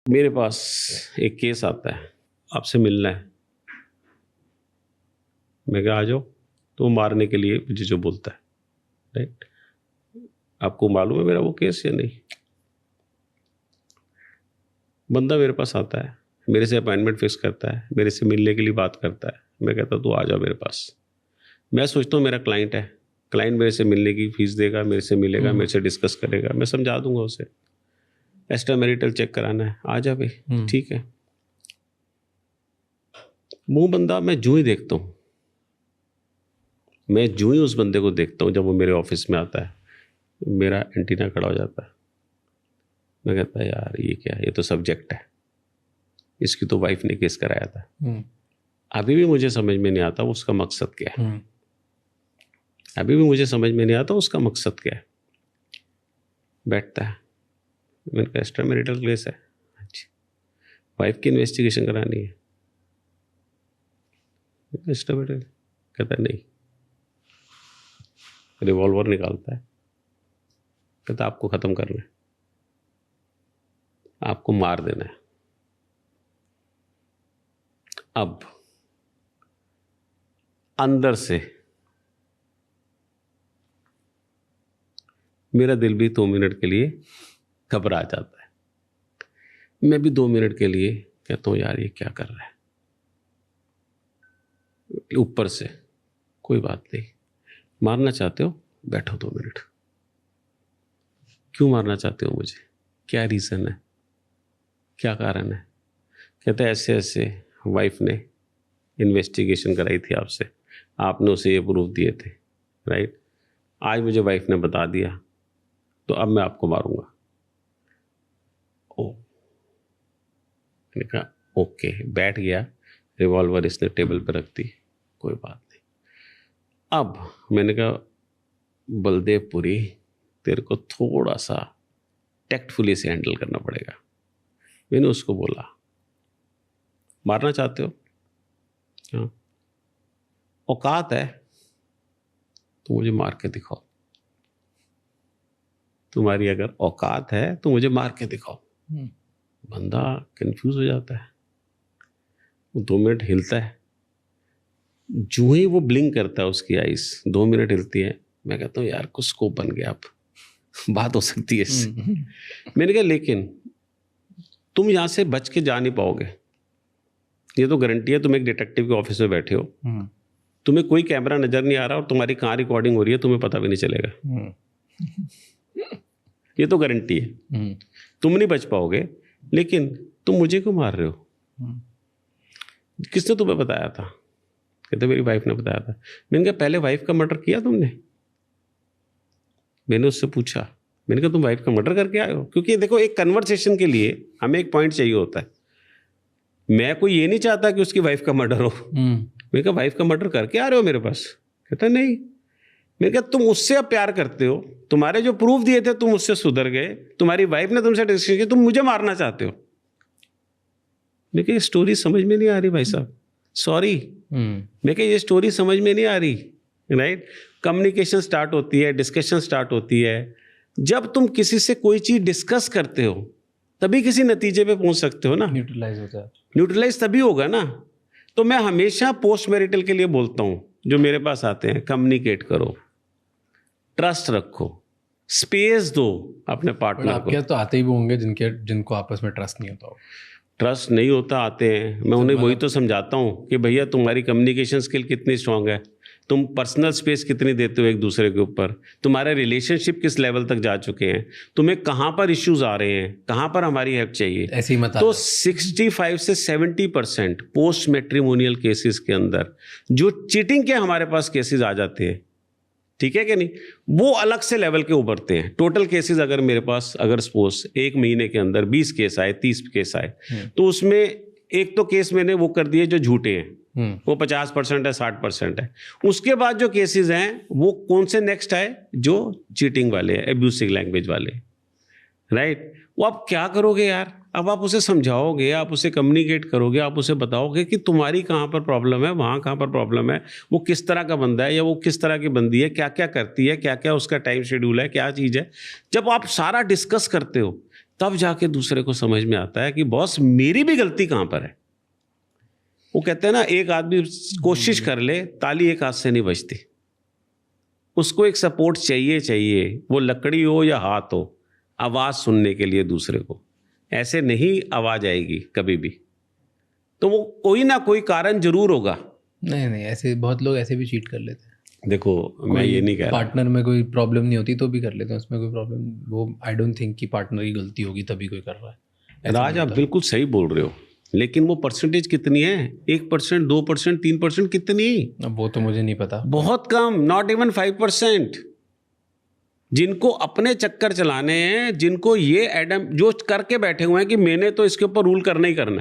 मेरे पास एक केस आता है, आपसे मिलना है। मैं कहा आ जाओ, तो वो मारने के लिए मुझे जो बोलता है, राइट। आपको मालूम है मेरा वो केस या नहीं? बंदा मेरे पास आता है, मेरे से अपॉइंटमेंट फिक्स करता है, मेरे से मिलने के लिए बात करता है। मैं कहता हूँ तू आ जा मेरे पास। मैं सोचता हूँ मेरा क्लाइंट है, क्लाइंट मेरे से मिलने की फीस देगा, मेरे से मिलेगा, मेरे से डिस्कस करेगा, मैं समझा दूंगा उसे। एक्स्ट्रा मैरिटल चेक कराना है, आ जा भाई, ठीक है। वो बंदा मैं जो ही देखता हूँ, मैं जो ही उस बंदे को देखता हूँ, जब वो मेरे ऑफिस में आता है, मेरा एंटीना खड़ा हो जाता है। मैं कहता है यार ये क्या है, ये तो सब्जेक्ट है, इसकी तो वाइफ ने केस कराया था। अभी भी मुझे समझ में नहीं आता उसका मकसद क्या है। अभी भी मुझे समझ में नहीं आता उसका मकसद क्या है। बैठता है, मैंने कहा एक्स्ट्रा मैरिटल केस है, अच्छा वाइफ की इन्वेस्टिगेशन करानी है। एक्स्ट्रा मैरिटल कहता है नहीं। रिवॉल्वर निकालता है, कहता आपको खत्म करना है, आपको मार देना है। अब अंदर से मेरा दिल भी 2 मिनट के लिए घबरा जाता है। मैं भी 2 मिनट के लिए कहता हूँ यार ये क्या कर रहा है। ऊपर से कोई बात नहीं, मारना चाहते हो बैठो 2 मिनट। क्यों मारना चाहते हो मुझे, क्या रीज़न है, क्या कारण है? कहते हैं ऐसे ऐसे वाइफ ने इन्वेस्टिगेशन कराई थी आपसे, आपने उसे ये प्रूफ दिए थे, राइट। आज मुझे वाइफ ने बता दिया, तो अब मैं आपको मारूंगा। ओ, मैंने कहा ओके, बैठ गया। रिवॉल्वर इसने टेबल पर रख दी, कोई बात नहीं। अब मैंने कहा बलदेवपुरी, तेरे को थोड़ा सा टैक्टफुली से हैंडल करना पड़ेगा। मैंने उसको बोला मारना चाहते हो, हाँ औकात है तो मुझे मार के दिखाओ। तुम्हारी अगर औकात है तो मुझे मार के दिखाओ। बंदा कंफ्यूज हो जाता है, वो 2 मिनट हिलता है। जो ही वो ब्लिंक करता है उसकी आइस 2 मिनट हिलती है। मैं कहता हूँ यार कुछ स्कोप बन गया, अब बात हो सकती है इससे। मैंने कहा लेकिन तुम यहाँ से बच के जा नहीं पाओगे, ये तो गारंटी है। तुम एक डिटेक्टिव के ऑफिस में बैठे हो, तुम्हें कोई कैमरा नजर नहीं आ रहा और तुम्हारी कहाँ रिकॉर्डिंग हो रही है तुम्हें पता भी नहीं चलेगा। ये तो गारंटी है, तुम नहीं बच पाओगे। लेकिन तुम मुझे क्यों मार रहे हो, किसने तुम्हें बताया था? कहते मेरी वाइफ ने बताया था। मैंने कहा पहले वाइफ का मर्डर किया तुमने? मैंने उससे पूछा, मैंने कहा तुम वाइफ का मर्डर करके आए हो? क्योंकि देखो एक कन्वर्सेशन के लिए हमें एक पॉइंट चाहिए होता है। मैं कोई ये नहीं चाहता कि उसकी वाइफ का मर्डर हो। मैंने कहा वाइफ का मर्डर करके आ रहे हो मेरे पास? कहता नहीं। मैंने कहा तुम उससे अब प्यार करते हो, तुम्हारे जो प्रूफ दिए थे तुम उससे सुधर गए, तुम्हारी वाइफ ने तुमसे डिस्कशन की, तुम मुझे मारना चाहते हो। मैं कहा ये स्टोरी समझ में नहीं आ रही भाई साहब, सॉरी। मैं कहा ये स्टोरी समझ में नहीं आ रही, राइट। कम्युनिकेशन स्टार्ट होती है, डिस्कशन स्टार्ट होती है। जब तुम किसी से कोई चीज डिस्कस करते हो तभी किसी नतीजे पे पहुंच सकते हो ना। न्यूट्रलाइज होता है, न्यूट्रलाइज तभी होगा ना। तो मैं हमेशा पोस्ट मैरिटल के लिए बोलता हूं, जो मेरे पास आते हैं, कम्युनिकेट करो, ट्रस्ट रखो, स्पेस दो अपने पार्टनर को। आपके तो आते ही भी होंगे जिनको आपस में ट्रस्ट नहीं होता हो। ट्रस्ट नहीं होता, आते हैं। मैं उन्हें वही तो समझाता हूँ कि भैया तुम्हारी कम्युनिकेशन स्किल कितनी स्ट्रांग है, तुम पर्सनल स्पेस कितनी देते हो एक दूसरे के ऊपर, तुम्हारे रिलेशनशिप किस लेवल तक जा चुके हैं, तुम्हें कहाँ पर इश्यूज आ रहे हैं, कहाँ पर हमारी हेल्प चाहिए। ऐसे ही मत तो 65 से 70% पोस्ट मैट्रिमोनियल केसेस के अंदर जो चीटिंग के हमारे पास केसेस आ जाते हैं, ठीक है कि नहीं, वो अलग से लेवल के उभरते हैं। टोटल केसेस अगर मेरे पास, अगर सपोज 1 महीने के अंदर 20 केस आए, 30 केस आए, तो उसमें एक तो केस मैंने वो कर दिए जो झूठे हैं, वो 50% है, 60% है। उसके बाद जो केसेस हैं वो कौन से नेक्स्ट आए, जो चीटिंग वाले हैं, एब्यूसिव लैंग्वेज वाले, राइट। वो आप क्या करोगे यार, अब आप उसे समझाओगे, आप उसे कम्युनिकेट करोगे, आप उसे बताओगे कि तुम्हारी कहाँ पर प्रॉब्लम है, वहाँ कहाँ पर प्रॉब्लम है, वो किस तरह का बंदा है या वो किस तरह की बंदी है, क्या क्या करती है, क्या क्या उसका टाइम शेड्यूल है, क्या चीज़ है। जब आप सारा डिस्कस करते हो तब जाके दूसरे को समझ में आता है कि बॉस मेरी भी गलती कहाँ पर है। वो कहते हैं ना, एक आदमी कोशिश कर ले, ताली एक हाथ से नहीं बजती, उसको एक सपोर्ट चाहिए, वो लकड़ी हो या हाथ हो, आवाज़ सुनने के लिए दूसरे को। ऐसे नहीं आवाज़ आएगी कभी भी, तो वो कोई ना कोई कारण जरूर होगा। नहीं, ऐसे बहुत लोग ऐसे भी चीट कर लेते हैं। देखो मैं ये नहीं कह रहा, पार्टनर में कोई प्रॉब्लम नहीं होती तो भी कर लेते हैं, उसमें कोई प्रॉब्लम, वो आई डोंट थिंक कि पार्टनर की गलती होगी तभी कोई कर रहा है। ऐसा राज नहीं आप होता। बिल्कुल सही बोल रहे हो, लेकिन वो परसेंटेज कितनी है? 1%, 2%, 3%, कितनी? अब वो तो मुझे नहीं पता। बहुत कम, नॉट इवन 5%। जिनको अपने चक्कर चलाने हैं, जिनको ये एडम जो करके बैठे हुए हैं कि मैंने तो इसके ऊपर रूल करना ही करना है,